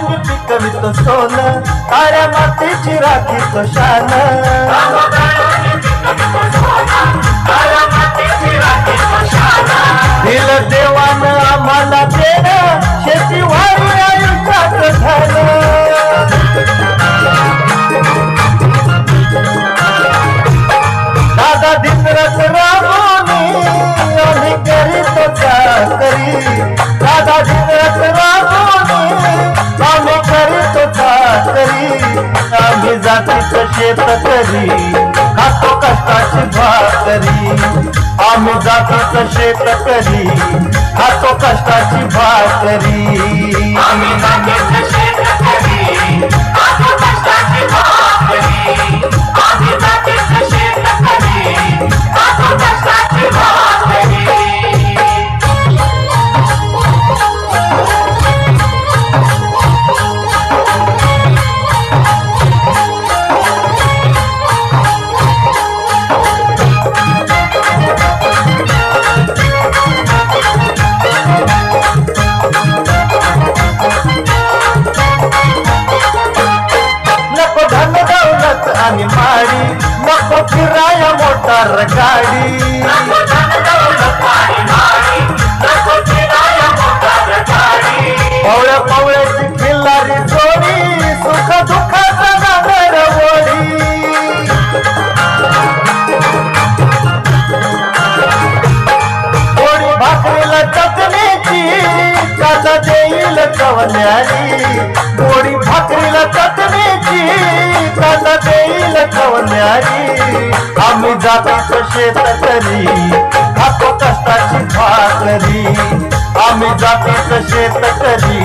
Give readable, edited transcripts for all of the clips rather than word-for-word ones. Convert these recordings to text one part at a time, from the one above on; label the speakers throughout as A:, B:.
A: कामानी पिकवितो सोन, ताऱ्या मातीची राखीतो शान. दिल देवानं आम्हाला देणं, शेती वारी आयुष्यात झालं. दादा दिनरात राबवणी आम्ही करीतो चाकरी. दादा दिनरात राबवणी आम्ही करीतो चाकरी. आम्ही जातीचं शेतकरी, खातो कष्टाची भाकरी. आम्ही जातीचं शेतकरी, खातो कष्टाची भाकरी.
B: आम्ही जातीचं शेतकरी, खातो कष्टाची भाकरी. आम्ही जातीचं शेतकरी, खातो कष्टाची भाकरी.
A: नको धन दौलत आणि माडी, नको फिराया मोटार गाडी.
B: नको धन दौलत आणि माडी, नको फिराया मोटार गाडी.
A: पवळ्या पवळ्याची खिल्लारी जोडी, सुख दुःखाचा नागर ओढी. पोळी भाकरीला चटणीची, कांदा देईल कवल्यानी. पोळी भाकरीला चटणीची, कांदा देईल कवल्यानी. आम्ही जातीचं शेतकरी, खातो कष्टाची भाकरी. आम्ही जातीचं शेतकरी,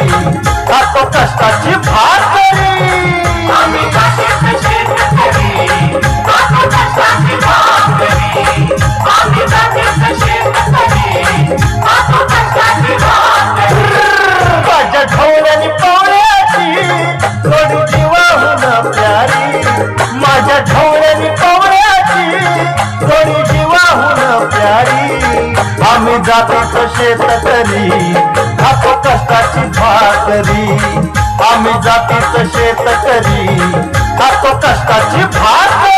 A: खातो कष्टाची भाकरी.
B: आम्ही जातीचं शेतकरी, खातो कष्टाची भाकरी. आम्ही जातीचं शेतकरी, खातो कष्टाची भाकरी.
A: माझ्या ढवळ्यानी पवळ्याची थोडी जीवाहून प्यारी. माझ्या ढवळ्यानी पवळ्याची थोडी जीवाहून प्यारी. आम्ही जातीचं शेतकरी, खातो कष्टाची भाकरी. आम्ही जातीचं शेतकरी, खातो कष्टाची भाकरी.